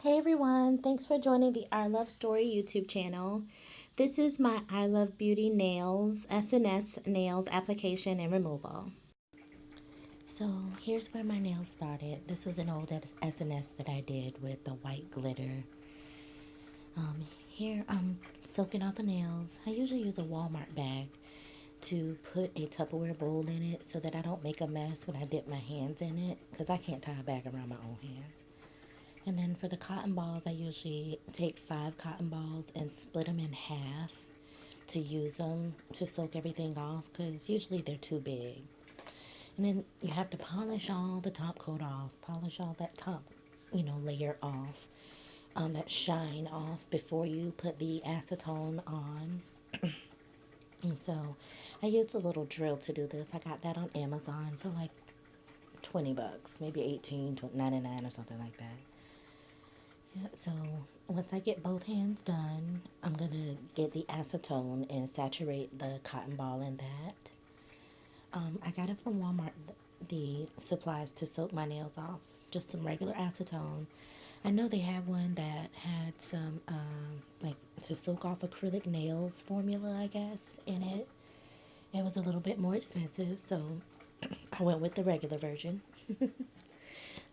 Hey everyone, thanks for joining the I Love Story YouTube channel. This is my I Love Beauty Nails SNS Nails application and removal. So here's where my nails started. This was an old SNS that I did with the white glitter. Here I'm soaking out the nails. I usually use a Walmart bag to put a Tupperware bowl in it so that I don't make a mess when I dip my hands in it because I can't tie a bag around my own hands. And then for the cotton balls, I usually take 5 cotton balls and split them in half to use them to soak everything off because usually they're too big. And then you have to polish all the top coat off, polish all that top, layer off, that shine off before you put the acetone on. And so I used a little drill to do this. I got that on Amazon for like 20 bucks, maybe 18.99 or something like that. Yeah, so once I get both hands done, I'm gonna get the acetone and saturate the cotton ball in that. I got it from Walmart, the supplies to soak my nails off, just some regular acetone. I know they had one that had some, like, to soak off acrylic nails formula, I guess, in it. It was a little bit more expensive, so I went with the regular version.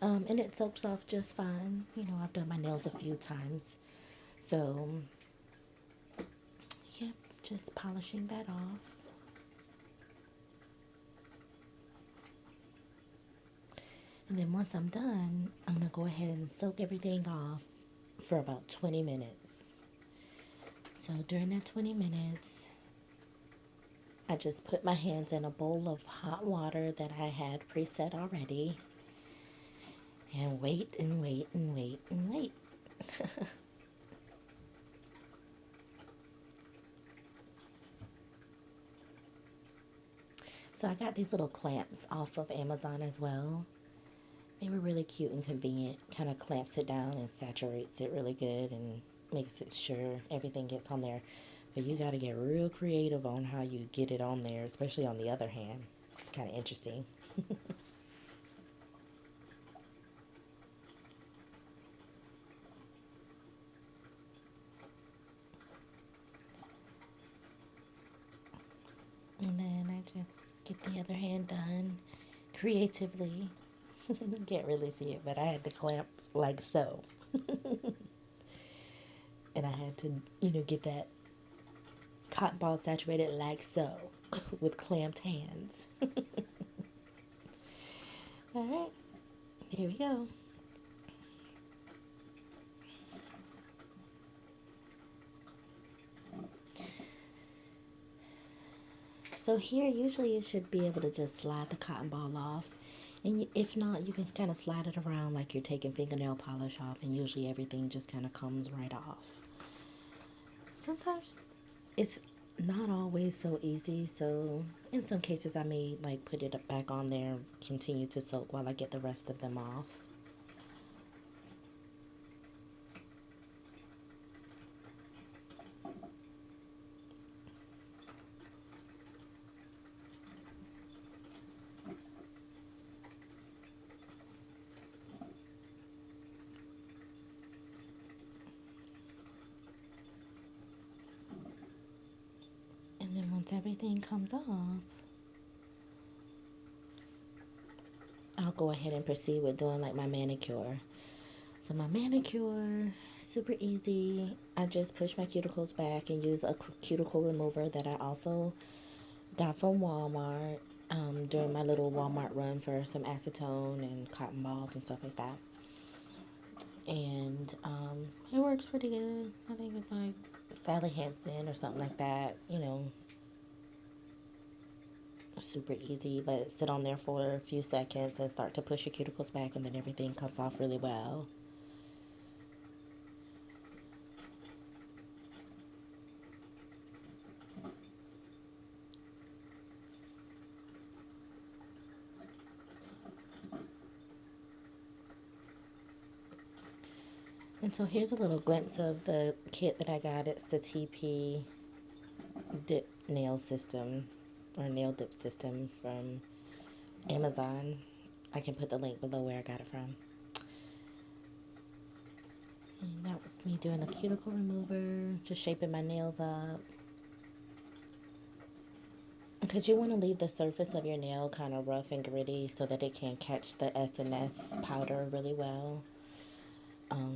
And it soaks off just fine. I've done my nails a few times. So, yep, just polishing that off. And then once I'm done, I'm going to go ahead and soak everything off for about 20 minutes. So during that 20 minutes, I just put my hands in a bowl of hot water that I had preset already and wait and wait and wait and wait. So I got these little clamps off of Amazon as well. They were really cute and convenient. Kind of clamps it down and saturates it really good and makes it sure everything gets on there. But you got to get real creative on how you get it on there, especially on the other hand. It's kind of interesting. And then I just get the other hand done creatively. You can't really see it, but I had to clamp like so. And I had to, get that cotton ball saturated like so with clamped hands. All right, here we go. So here, usually you should be able to just slide the cotton ball off. And if not, you can kind of slide it around like you're taking fingernail polish off, and usually everything just kind of comes right off. Sometimes it's not always so easy, so in some cases I may like put it back on there, continue to soak while I get the rest of them off. And then once everything comes off, I'll go ahead and proceed with doing like my manicure. So my manicure, super easy. I just push my cuticles back and use a cuticle remover that I also got from Walmart during my little Walmart run for some acetone and cotton balls and stuff like that. And it works pretty good. I think it's like Sally Hansen or something like that. Super easy. Let it sit on there for a few seconds and start to push your cuticles back, and then everything comes off really well. And so here's a little glimpse of the kit that I got. It's the TP dip nail system or nail dip system from Amazon. I can put the link below where I got it from. And that was me doing the cuticle remover, just shaping my nails up. Because you want to leave the surface of your nail kind of rough and gritty so that it can catch the SNS powder really well.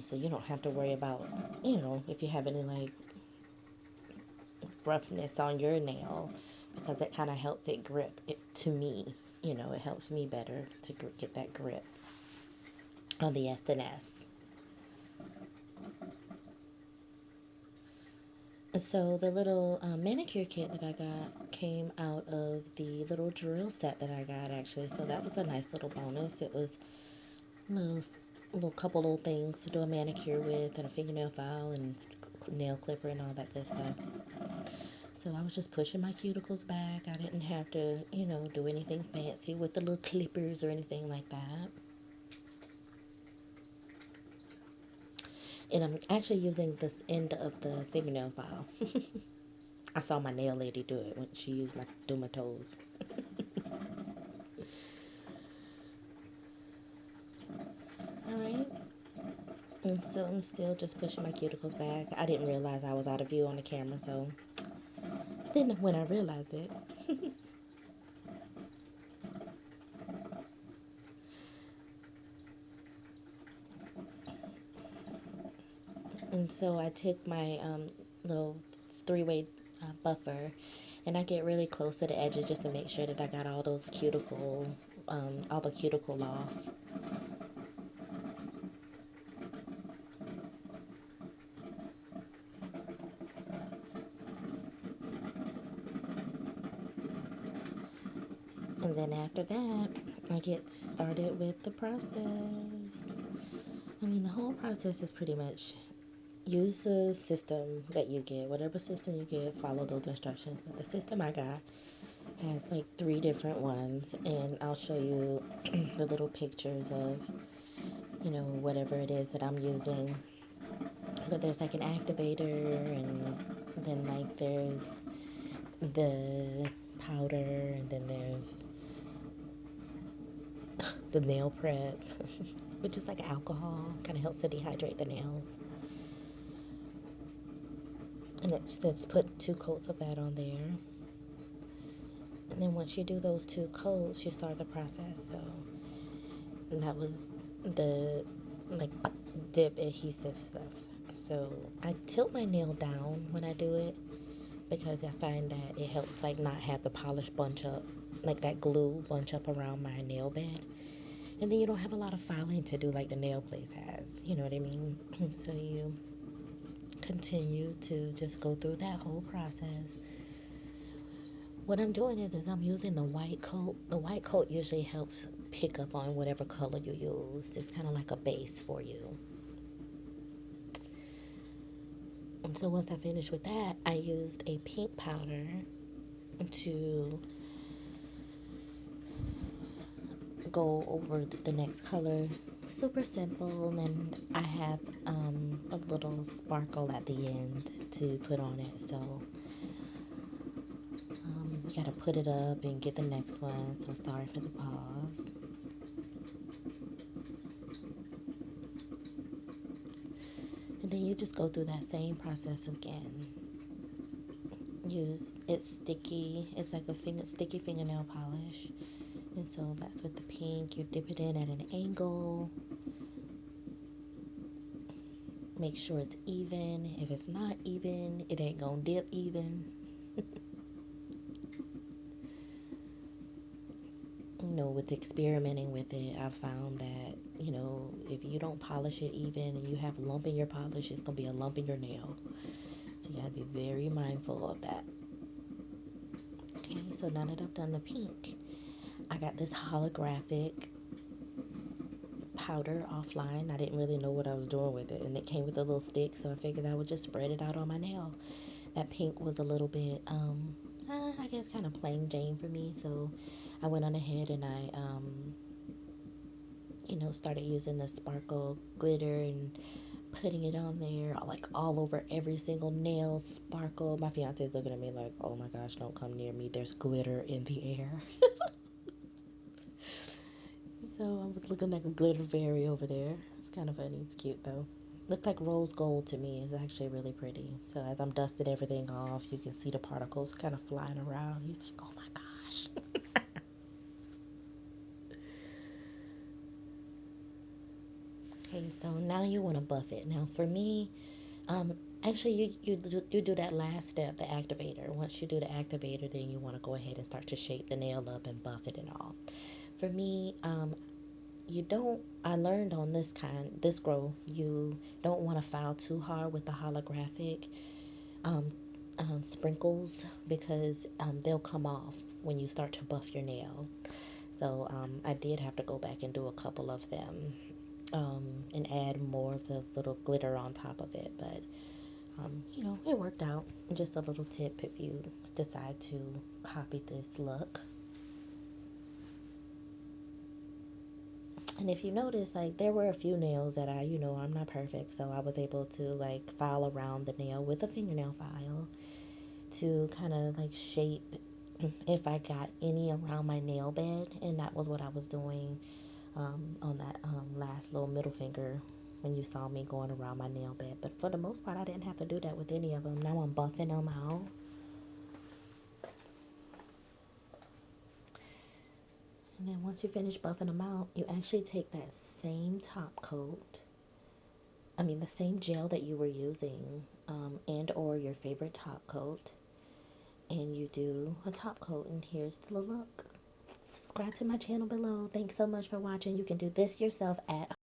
So you don't have to worry about, if you have any like roughness on your nail, because it kind of helps it grip it to me. It helps me better to get that grip on the SNS. So the little manicure kit that I got came out of the little drill set that I got actually. So that was a nice little bonus. It was little, little couple little things to do a manicure with, and a fingernail file and nail clipper and all that good stuff. So I was just pushing my cuticles back. I didn't have to, do anything fancy with the little clippers or anything like that. And I'm actually using this end of the fingernail file. I saw my nail lady do it when she used my do my toes. All right. And so I'm still just pushing my cuticles back. I didn't realize I was out of view on the camera, so then when I realized it, and so I took my little three-way buffer, and I get really close to the edges just to make sure that I got all the cuticle off. And then after that, I get started with the process. I mean, the whole process is pretty much use the system that you get, whatever system you get, follow those instructions. But the system I got has like three different ones, and I'll show you the little pictures of, whatever it is that I'm using. But there's like an activator, and then like there's the powder, and then there's the nail prep, which is like alcohol, kind of helps to dehydrate the nails. And it says put 2 coats of that on there. And then once you do those 2 coats, you start the process. So and that was the like dip adhesive stuff. So I tilt my nail down when I do it because I find that it helps like not have the polish bunch up, like that glue bunch up around my nail bed. And then you don't have a lot of filing to do like the nail place has. You know what I mean? So you continue to just go through that whole process. What I'm doing is I'm using the white coat. The white coat usually helps pick up on whatever color you use. It's kind of like a base for you. And so once I finished with that, I used a pink powder to go over the next color. Super simple, and I have a little sparkle at the end to put on it. So you gotta put it up and get the next one. So sorry for the pause. And then you just go through that same process again. Use it's sticky. It's like a sticky fingernail polish. And so that's with the pink. You dip it in at an angle. Make sure it's even. If it's not even, it ain't gonna dip even. With experimenting with it, I found that, if you don't polish it even and you have a lump in your polish, it's gonna be a lump in your nail. So you gotta be very mindful of that. Okay, so now that I've done the pink, I got this holographic powder offline. I didn't really know what I was doing with it, and it came with a little stick, so I figured I would just spread it out on my nail. That pink was a little bit, I guess, kind of plain Jane for me, so I went on ahead and I, started using the sparkle glitter and putting it on there, like all over every single nail, sparkle. My fiance is looking at me like, oh my gosh, don't come near me. There's glitter in the air. So I was looking like a glitter fairy over there. It's kind of funny. It's cute though. Looked like rose gold to me. It's actually really pretty. So as I'm dusting everything off, you can see the particles kind of flying around. He's like, oh my gosh. Okay, so now you want to buff it. Now for me, um, actually you do that last step, the activator. Once you do the activator, then you want to go ahead and start to shape the nail up and buff it and all. For me, you don't. I learned on this grow, you don't want to file too hard with the holographic um, sprinkles because they'll come off when you start to buff your nail. So I did have to go back and do a couple of them and add more of the little glitter on top of it. But it worked out. Just a little tip if you decide to copy this look. And if you notice, like there were a few nails that I'm not perfect, so I was able to like file around the nail with a fingernail file to kind of like shape if I got any around my nail bed, and that was what I was doing on that last little middle finger when you saw me going around my nail bed. But for the most part, I didn't have to do that with any of them. Now I'm buffing them out. And then once you finish buffing them out, you actually take that same top coat, the same gel that you were using, and or your favorite top coat, and you do a top coat, and here's the look. Subscribe to my channel below. Thanks so much for watching. You can do this yourself at